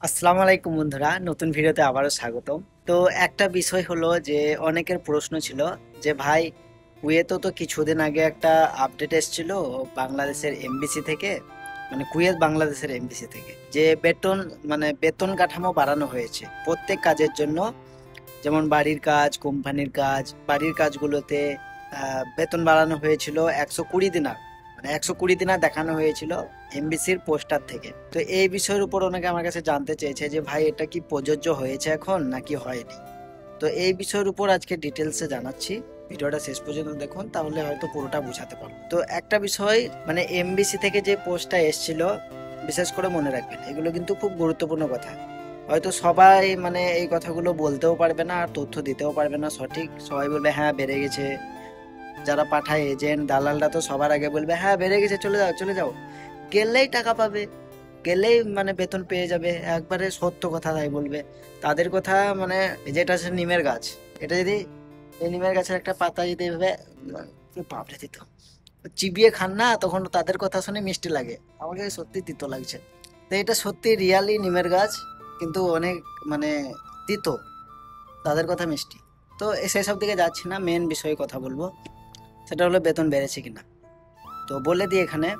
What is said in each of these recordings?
আসসালামু আলাইকুম বন্ধুরা, নতুন ভিডিওতে আবারও স্বাগতম। তো একটা বিষয় হলো যে অনেকের প্রশ্ন ছিল যে ভাই, কুয়েতও তো কিছুদিন আগে একটা আপডেট এসেছিল বাংলাদেশের এমবিসি থেকে, মানে কুয়েত বাংলাদেশের এমবিসি থেকে, যে বেতন কাঠামো বাড়ানো হয়েছে প্রত্যেক কাজের জন্য। যেমন বাড়ির কাজ, কোম্পানির কাজ, বাড়ির কাজগুলোতে বেতন বাড়ানো হয়েছিল 120 দিনার, মানে 120 দিনার দেখানো হয়েছিল এমবিসির পোস্টার থেকে। তো এই বিষয়ের উপর অনেকে আমার কাছে জানতে চেয়েছে যে ভাই, এটা কি প্রযোজ্য হয়েছে এখন নাকি হয়নি। তো এই বিষয়ের উপর আজকে ডিটেলসে জানাচ্ছি। ভিডিওটা শেষ পর্যন্ত দেখুন, তাহলে হয়তো পুরোটা বোঝাতে পারবো। তো একটা বিষয়, মানে এমবিসি থেকে যে পোস্টটা এসেছিল, বিশেষ করে মনে রাখবেন, এগুলো কিন্তু খুব গুরুত্বপূর্ণ কথা। হয়তো সবাই মানে এই কথাগুলো বলতেও পারবে না আর তথ্য দিতেও পারবে না সঠিক। সবাই বলবে হ্যাঁ বেড়ে গেছে, যারা পাঠায় এজেন্ট দালালরা তো সবার আগে বলবে হ্যাঁ বেড়ে গেছে, চলে যাও চলে যাও, গেলেই টাকা পাবে, গেলেই মানে বেতন পেয়ে যাবে, একবারে সত্য কথা তাই বলবে। তাদের কথা মানে, যেটা আছে নিমের গাছ, এটা যদি এই নিমের গাছের একটা পাতা যদি এভাবে পাপড়ে দিত, চিবিয়ে খান না, তখন তাদের কথা শুনে মিষ্টি লাগে। আমাকে সত্যি তিতো লাগছে। তো এটা সত্যি রিয়ালি নিমের গাছ, কিন্তু অনেক মানে তিতো, তাদের কথা মিষ্টি। তো সেসব দিকে যাচ্ছি না, মেন বিষয়ে কথা বলবো, সেটা হলো বেতন বেড়েছে কিনা। তো বলে দিই, এখানে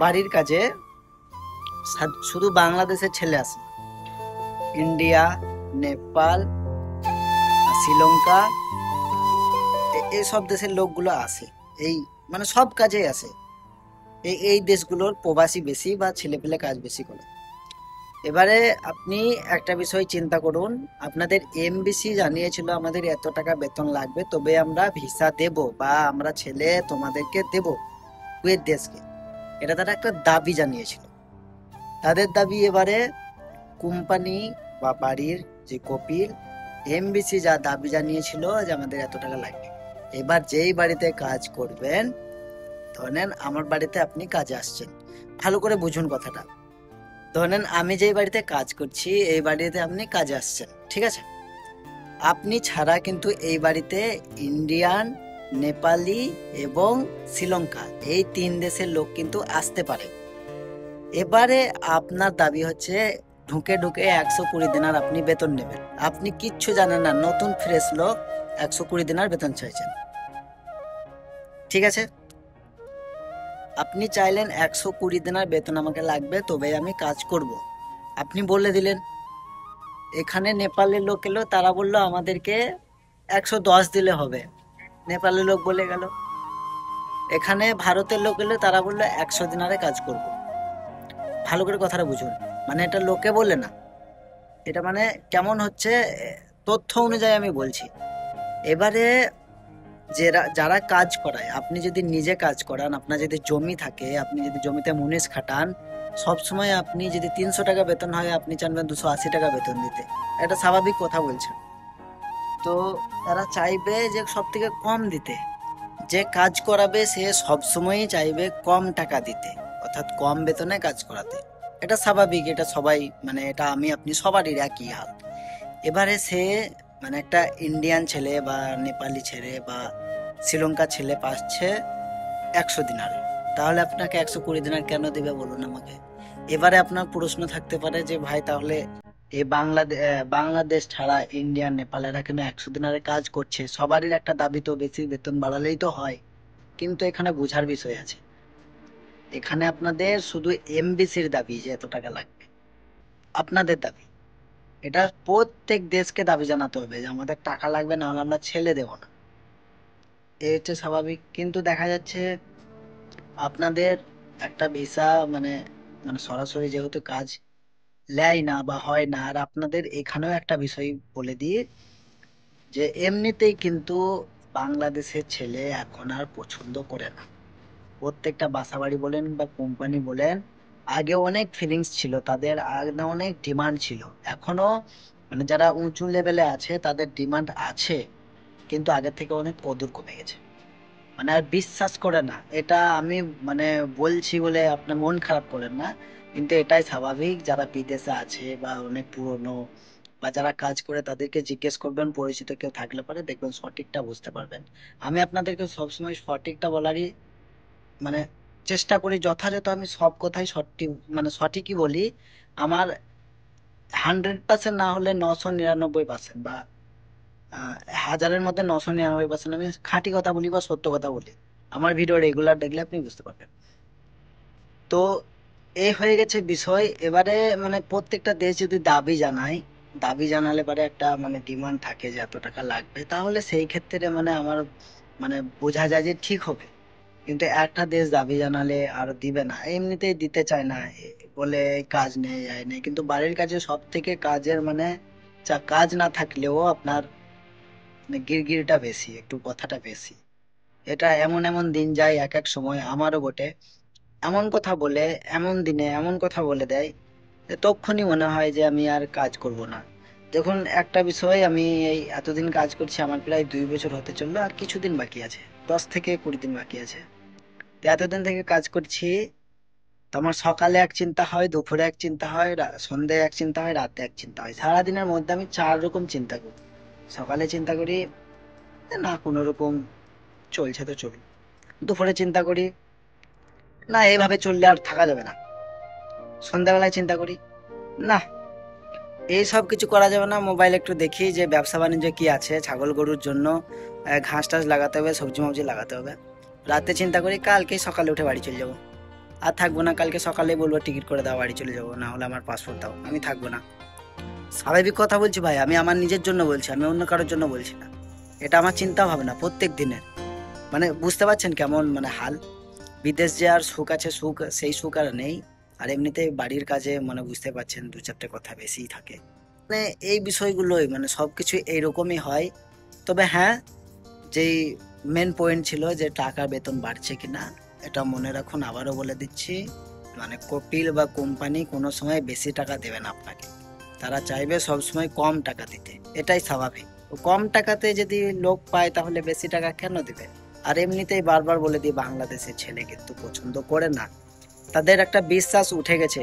বাড়ির কাজে শুধু বাংলাদেশের ছেলে আসে, ইন্ডিয়া, নেপাল, শ্রীলঙ্কা, এইসব দেশের লোকগুলো আসে। এই মানে সব কাজেই আসে। এই দেশগুলোর প্রবাসী বেশি বা ছেলেপেলে কাজ বেশি করে। এবারে আপনি একটা বিষয় চিন্তা করুন, আপনাদের এমবিসি জানিয়েছিল আমাদের এত টাকা বেতন লাগবে তবে আমরা ভিসা দেব বা আমরা ছেলে তোমাদেরকে দেব কুয়েত দেশকে। এটা তারা একটা দাবি জানিয়েছিল। তাদের দাবি এবারে কোম্পানি বা বাড়ির যে কপিল, এমবিসি যা দাবি জানিয়েছিল যে আমাদের এত টাকা লাগবে, এবার যেই বাড়িতে কাজ করবেন, ধরেন আমার বাড়িতে আপনি কাজে আসছেন, ভালো করে বুঝুন কথাটা। ধরেন আমি যেই বাড়িতে কাজ করছি এই বাড়িতে আপনি কাজে আসছেন, ঠিক আছে? আপনি ছাড়া কিন্তু এই বাড়িতে ইন্ডিয়ান, নেপালি এবং শ্রীলঙ্কা, এই 3 দেশের লোক কিন্তু আসতে পারে। এবারে আপনার দাবি হচ্ছে ঢুকে ঢুকে 120 দিনার আপনি বেতন নেবেন। আপনি কিচ্ছু জানেন না, নতুন ফ্রেশ লোক, 120 দিনার বেতন চাইছেন, ঠিক আছে? আপনি চাইলেন 120 দিনার বেতন আমাকে লাগবে তবে আমি কাজ করব, আপনি বলে দিলেন। এখানে নেপালের লোক এলো, তারা বললো আমাদেরকে 110 দিলে হবে, নেপালের লোক বলে গেল। এখানে ভারতের লোক এলো, তারা বললো 100 দিনারে কাজ করব। ভালো করে কথাটা বুঝুন, মানে এটা লোকে বলে না, এটা মানে কেমন হচ্ছে, তথ্য অনুযায়ী আমি বলছি। এবারে যারা যারা কাজ করায়, আপনি যদি নিজে কাজ করান, আপনার যদি জমি থাকে, আপনি যদি জমিতে মুনিশ খাটান, সবসময় আপনি যদি 300 টাকা বেতন হয় আপনি চাইবেন 280 টাকা বেতন দিতে। এটা স্বাভাবিক কথা বলছেন। তো তারা চাইবে যে সব থেকে কম দিতে। যে কাজ করাবে সে সবসময়ই চাইবে কম টাকা দিতে, অর্থাৎ কম বেতনে কাজ করাতে। এটা স্বাভাবিক, এটা সবাই মানে এটা আমি আপনি সবারই একই হাল। এবারে সে মানে একটা ইন্ডিয়ান ছেলে বা নেপালি ছেলে বা শ্রীলঙ্কা ছেলে পাচ্ছে 100 দিনারে, তাহলে আপনাকে 120 দিনার কেন দিবে বলুন আমাকে। এবারে আপনার প্রশ্ন থাকতে পারে যে ভাই, তাহলে এই বাংলাদেশ ছাড়া ইন্ডিয়া নেপালেরা কেন 100 দিনারে কাজ করছে, সবারই একটা দাবি তো বেশি বেতন বাড়ালেই তো হয়। কিন্তু এখানে বোঝার বিষয় আছে, এখানে আপনাদের শুধু এমবিসির দাবি যে এত টাকা লাগবে, আপনাদের দাবি, এটা প্রত্যেক দেশকে দাবি জানাতে হবে যে আমাদের টাকা লাগবে, না হলে আমরা ছেলে দেব না। এই হচ্ছে স্বাভাবিক। কিন্তু দেখা যাচ্ছে আপনাদের একটা ভিসা মানে মানে সরাসরি যেহেতু কাজ নেয় না বা হয় না, আর আপনাদের এখানেও একটা বিষয় বলে দিই যে এমনিতেই কিন্তু বাংলাদেশের ছেলে এখন আর পছন্দ করে না। প্রত্যেকটা বাসাবাড়ি বলেন বা কোম্পানি বলেন, আগে অনেক ফিলিংস ছিল তাদের, আগে অনেক ডিমান্ড ছিল, এখনো মানে যারা উঁচু লেভেলে আছে তাদের ডিমান্ড আছে, কিন্তু আগের থেকে অনেক কদর কমে গেছে। মানে আর বিশ্বাস করে না, এটা আমি মানে বলছি বলে আপনার মন খারাপ করেন না, কিন্তু এটাই স্বাভাবিক। যারা বিদেশে আছে বা অনেক পুরনো বা যারা কাজ করে তাদেরকে জিজ্ঞেস করবেন, পরিচিত কেউ থাকলে পরে দেখবেন সঠিকটা বুঝতে পারবেন। আমি আপনাদেরকে সবসময় সঠিকটা বলারই মানে চেষ্টা করি যথাযথ আমি সব কথাই সঠিক মানে সঠিকই বলি। আমার 100% না হলে 999% বা হাজারের মধ্যে 999% আমি খাঁটি কথা বলি বা সত্য কথা বলি। আমার ভিডিও রেগুলার দেখলে আপনি বুঝতে পারবেন। তো এই হয়ে গেছে বিষয়। এবারে মানে প্রত্যেকটা দেশ যদি দাবি জানায়, দাবি জানালে পরে একটা মানে ডিমান্ড থাকে যে এত টাকা লাগবে, তাহলে সেই ক্ষেত্রে মানে আমার মানে বোঝা যায় যে ঠিক হবে। কিন্তু একটা দেশ দাবি জানালে আর দিবে না, এমনিতেই দিতে চায় না, বলে কাজ নেই এই নেই। কিন্তু বাড়ির কাজে সব থেকে কাজের মানে যা কাজ না থাকলেও আপনার মানে গিরগিরিটা বেশি, একটু কথাটা বেশি। এটা এমন এমন দিন যায় এক এক সময় আমারও বটে, এমন কথা বলে, এমন দিনে এমন কথা বলে দেয় যে তখনই মনে হয় যে আমি আর কাজ করব না। দেখুন একটা বিষয়, আমি এই এতদিন কাজ করছি, আমার প্রায় 2 বছর হতে চললো, আর কিছুদিন বাকি আছে, 10 থেকে 20 দিন বাকি আছে। তো এতদিন থেকে কাজ করছি, তো আমার সকালে এক চিন্তা হয়, দুপুরে এক চিন্তা হয়, সন্ধ্যায় এক চিন্তা হয়, রাতে এক চিন্তা হয়। সারাদিনের মধ্যে আমি 4 রকম চিন্তা করি। সকালে চিন্তা করি না কোনো রকম চলছে তো চলুক, দুপুরে চিন্তা করি না এইভাবে চললে আর থাকা যাবে না, সন্ধ্যাবেলায় চিন্তা করি না এই সব কিছু করা যাবে না, মোবাইল একটু দেখি যে ব্যবসা বাণিজ্য কি আছে, ছাগল গরুর জন্য ঘাস টাস লাগাতে হবে, সবজি মবজি লাগাতে হবে। রাতে চিন্তা করি কালকে সকালে উঠে বাড়ি চলে যাবো, আর থাকবো না, কালকে সকালে বলবো টিকিট করে দাও বাড়ি চলে যাবো, না হলে আমার পাসপোর্ট দাও, আমি থাকবো না। স্বাভাবিক কথা বলছি ভাই, আমি আমার নিজের জন্য বলছি, আমি অন্য কারোর জন্য বলছি না। এটা আমার চিন্তা ভাবনা প্রত্যেক দিনের। মানে বুঝতে পারছেন কেমন মানে হাল। বিদেশ যে আর সুখ আছে, সুখ সেই সুখ আর নেই। আর এমনিতে বাড়ির কাজে মানে বুঝতে পারছেন 2-4টে কথা বেশিই থাকে। মানে এই বিষয়গুলোই মানে সবকিছু এইরকমই হয়। তবে হ্যাঁ, যেই মেন পয়েন্ট ছিল যে টাকা বেতন বাড়ছে কিনা, এটা মনে রাখুন, আবারও বলে দিচ্ছি, মানে কপিল বা কোম্পানি কোনো সময় বেশি টাকা দেবে না আপনাকে। তারা চাইবে সবসময় কম টাকা দিতে, এটাই স্বাভাবিক। তো কম টাকাতে যদি লোক পায় তাহলে বেশি টাকা কেন দিবে। আর এমনিতেই বারবার বলে দিই, বাংলাদেশের ছেলে কিন্তু পছন্দ করে না, তাদের একটা বিশ্বাস উঠে গেছে।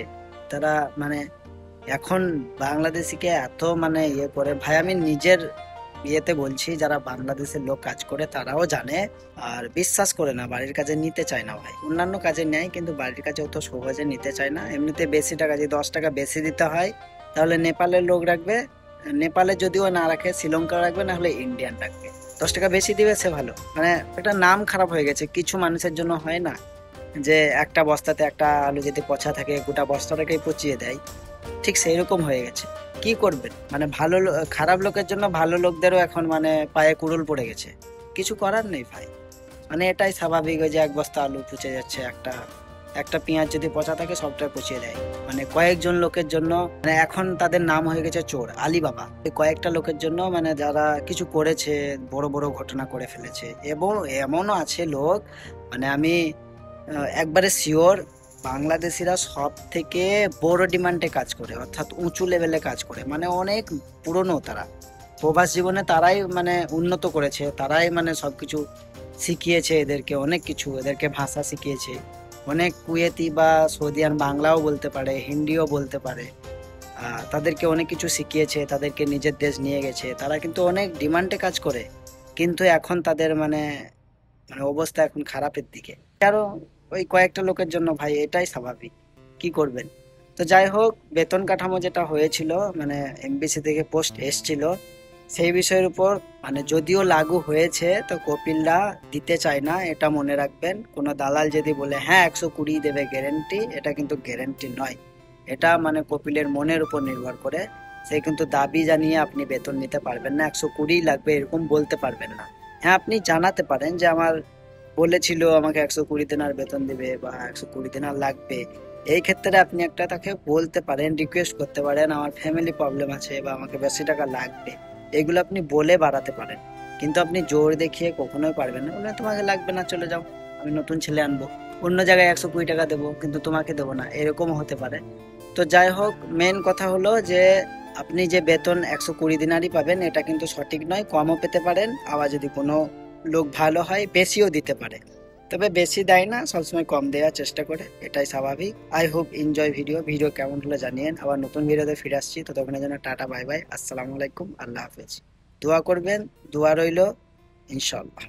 তারা মানে এখন বাংলাদেশিকে এত মানে ইয়ে করে ভাই, আমি নিজের ইয়েতে বলছি, যারা বাংলাদেশের লোক কাজ করে তারাও জানে। আর বিশ্বাস করে না, বাড়ির কাজে নিতে চায় না ভাই, অন্যান্য কাজে নেয় কিন্তু বাড়ির কাজে অত সহজে নিতে চায় না। এমনিতে বেশি টাকা, যদি 10 টাকা বেশি দিতে হয় তাহলে নেপালের লোক রাখবে, নেপালে যদিও না রাখে শ্রীলঙ্কা রাখবে, না হলে ইন্ডিয়ান রাখবে। 10 টাকা বেশি দিবে সে ভালো। মানে একটা নাম খারাপ হয়ে গেছে কিছু মানুষের জন্য, হয় না যে একটা বস্তাতে একটা আলু যদি পচা থাকে গোটা বস্তাটাকেই পচিয়ে দেয়, ঠিক সেই রকম হয়ে গেছে। কি করবেন মানে ভালো খারাপ লোকের জন্য ভালো লোকদেরও এখন মানে পায়ে কুড়ুল পড়ে গেছে, কিছু করার নেই ভাই। মানে এটাই স্বাভাবিক, যে এক বস্তা আলু পচে যাচ্ছে, একটা একটা পেঁয়াজ যদি পচা থাকে সবটা পচিয়ে দেয়। মানে কয়েকজন লোকের জন্য মানে এখন তাদের নাম হয়ে গেছে চোর, আলিবাবা। এই কয়েকটা লোকের জন্য মানে যারা কিছু করেছে, বড় বড় ঘটনা করে ফেলেছে। এবং এমনও আছে লোক, মানে আমি একবারে শিওর, বাংলাদেশিরা সব থেকে বড় ডিমান্ডে কাজ করে, অর্থাৎ উঁচু লেভেলে কাজ করে, মানে অনেক পুরনো তারা। প্রবাস জীবনে তারাই মানে উন্নত করেছে, তারাই মানে সবকিছু শিখিয়েছে এদেরকে, অনেক কিছু এদেরকে ভাষা শিখিয়েছে। অনেক কুয়েতি বা সৌদিয়ান বাংলাও বলতে পারে, হিন্দিও বলতে পারে। তাদেরকে অনেক কিছু শিখিয়েছে, তাদেরকে নিজের দেশ নিয়ে গেছে, তারা কিন্তু অনেক ডিমান্ডে কাজ করে। কিন্তু এখন তাদের মানে মানে অবস্থা এখন খারাপের দিকে, কারণ ওই কয়েকটা লোকের জন্য ভাই, এটাই স্বাভাবিক, কি করবেন। তো যাই হোক, বেতন কাঠামো যেটা হয়েছিল মানে এমবিসি থেকে পোস্ট এসছিল, সেই বিষয়ের উপর মানে যদিও লাগু হয়েছে, তো কপিলরা দিতে চায় না, এটা মনে রাখবেন। কোনো দালাল যদি বলে হ্যাঁ 120 দেবে গ্যারেন্টি, এটা কিন্তু গ্যারেন্টি নয়। এটা মানে কপিলের মনের উপর নির্ভর করে। সে কিন্তু দাবি জানিয়ে আপনি বেতন নিতে পারবেন না, 120 লাগবে এরকম বলতে পারবেন না। হ্যাঁ আপনি জানাতে পারেন যে আমার বলেছিল আমাকে 120 দিনার বেতন দিবে বা 120 দিনার লাগবে। এই ক্ষেত্রে আপনি একটা তাকে বলতে পারেন, রিকোয়েস্ট করতে পারেন, আমার ফ্যামিলি প্রবলেম আছে বা আমাকে বেশি টাকা লাগবে, এগুলো আপনি বলে বাড়াতে পারেন। কিন্তু আপনি জোর দেখিয়ে কখনোই পারবেন না, বলে তোমাকে লাগবে না চলে যাও, আমি নতুন ছেলে আনবো, অন্য জায়গায় 120 টাকা দেবো কিন্তু তোমাকে দেবো না, এরকম হতে পারে। তো যাই হোক, মেন কথা হলো যে আপনি যে বেতন 120 দিনারই পাবেন এটা কিন্তু সঠিক নয়, কমও পেতে পারেন, আবার যদি কোনো লোক ভালো হয় বেশিও দিতে পারে। তবে বেশি দেয় না, সবসময় কম দেওয়ার চেষ্টা করে, এটাই স্বাভাবিক। আই হোপ এনজয় ভিডিও কেমন হলো জানিয়েন। আবার নতুন ভিডিওতে ফিরে আসছি, ততক্ষণের জন্য টাটা বাই বাই, আসসালামু আলাইকুম, আল্লাহ হাফেজ। দোয়া করবেন, দোয়া রইল, ইনশাল্লাহ।